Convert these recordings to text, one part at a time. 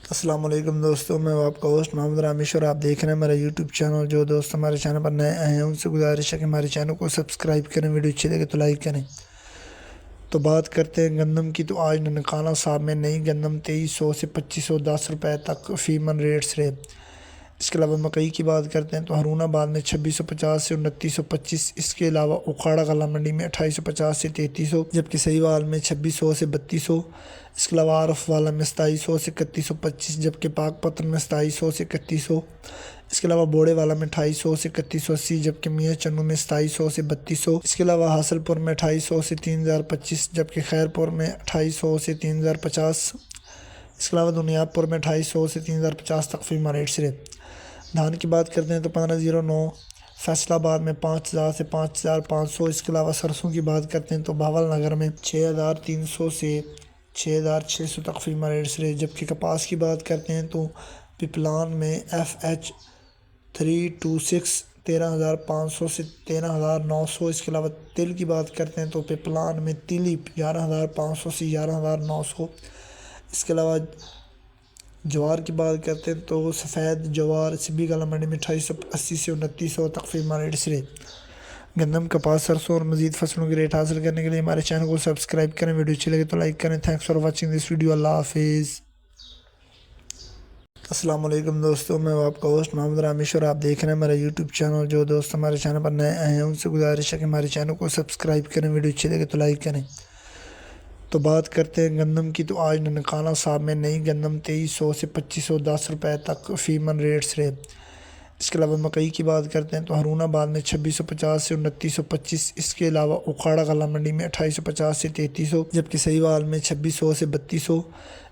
السلام علیکم دوستوں، میں آپ کا ہوسٹ محمد رامیش اور آپ دیکھ رہے ہیں میرا یوٹیوب چینل۔ جو دوست ہمارے چینل پر نئے آئے ہیں ان سے گزارش ہے کہ ہمارے چینل کو سبسکرائب کریں، ویڈیو اچھی لگے تو لائک کریں۔ تو بات کرتے ہیں گندم کی، تو آج ننکانہ صاحب میں نئی گندم 2300 سے 2510 روپے تک فی من ریٹس رہے۔ اس کے علاوہ مکئی کی بات کرتے ہیں تو ہارون آباد میں 2650 سے 2925، اس کے علاوہ اکھاڑا غلہ منڈی میں 2850 سے 3300، جبکہ سہیوال میں 2600 سے 3200، اس کے علاوہ عارف والا میں 2700 سے 3125، جبکہ پاک پتن میں 2700 سے 3100، اس کے علاوہ بوڑے والا میں 2800 سے 3180، جبکہ میاں چنو میں 2700 سے 3200، اس کے علاوہ حاصل پور میں 2800 سے 3025، جبکہ خیر پور میں 2800 سے 3050، اس کے علاوہ دنیات پور میں 2800 سے 3050 تک فی ریٹ سے۔ دھان کی بات کرتے ہیں تو 1509 فیصل آباد میں 5000 سے 5500، اس کے علاوہ سرسوں کی بات کرتے ہیں تو بھاول نگر میں 6300 سے 6600 تک فی ریٹ سے، جبکہ کپاس کی بات کرتے ہیں تو پپلان میں FH 326 13500 سے 13900، اس کے علاوہ تل کی بات کرتے ہیں تو پپلان میں تلیپ 11500 سے 11900، اس کے علاوہ جوار کی بات کرتے ہیں تو سفید جوار سبھی غلہ منڈی میں 2880 سے 2900 تک فی ریٹ سے۔ گندم، کپاس، سرسوں اور مزید فصلوں کے ریٹ حاصل کرنے کے لیے ہمارے چینل کو سبسکرائب کریں، ویڈیو اچھی لگے تو لائک کریں۔ Thanks for watching this video. اللہ حافظ۔ السلام علیکم دوستوں، میں آپ کا ہوسٹ محمد رامیش اور آپ دیکھ رہے ہیں میرا یوٹیوب چینل۔ جو دوست ہمارے چینل پر نئے آئے ہیں ان سے گزارش ہے کہ ہمارے چینل کو سبسکرائب کریں، ویڈیو اچھی لگے تو لائک کریں۔ تو بات کرتے ہیں گندم کی، تو آج ننکانہ صاحب میں نئی گندم 2300 سے 2510 روپے تک فی من ریٹس رہے۔ اس کے علاوہ مکئی کی بات کرتے ہیں تو ہارون آباد میں 2650 سے 2925، اس کے علاوہ اکھاڑا غلہ منڈی میں 2850 سے 3300، جبکہ سہیوال میں 2600 سے 3200،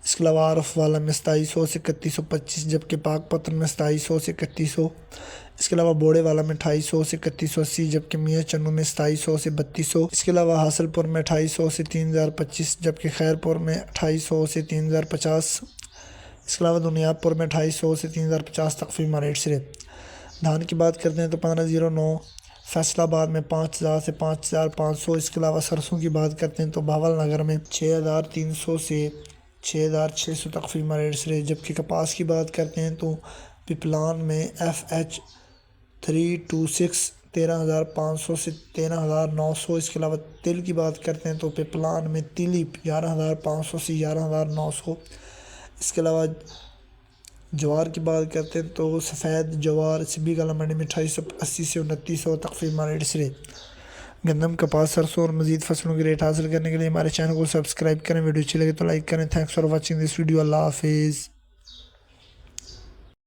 اس کے علاوہ عارف والا میں 2700 سے 3125، جبکہ پاک پتن میں 2700 سے 3100، اس کے علاوہ بوڑے والا میں 2800 سے 3180، جبکہ میاں چنو میں 2700 سے 3200، اس کے علاوہ حاصل پور میں 2800 سے 3025، جبکہ خیر پور میں 2800 سے 3050، اس کے علاوہ دنیات پور میں 2800 سے 3050 تک فی ریٹ سے۔ دھان کی بات کرتے ہیں تو 1509 فیصل آباد میں 5000 سے 5500، اس کے علاوہ سرسوں کی بات کرتے ہیں تو بھاول نگر میں 6300 سے 6600 تک فی ریٹ سے، جبکہ کپاس کی بات کرتے ہیں تو پپلان میں FH 326 13500 سے 13900، اس کے علاوہ تل کی بات کرتے ہیں تو پپلان میں تلیپ 11500 سے 11900، اس کے علاوہ جوار کی بات کرتے ہیں تو سفید جوار سبھی غلہ منڈی میں 2880 سے 2900 تک فی ریٹ سے۔ گندم، کپاس، سرسوں اور مزید فصلوں کے ریٹ حاصل کرنے کے لیے ہمارے چینل کو سبسکرائب کریں، ویڈیو اچھی لگے تو لائک کریں۔ Thanks for watching this video. اللہ حافظ۔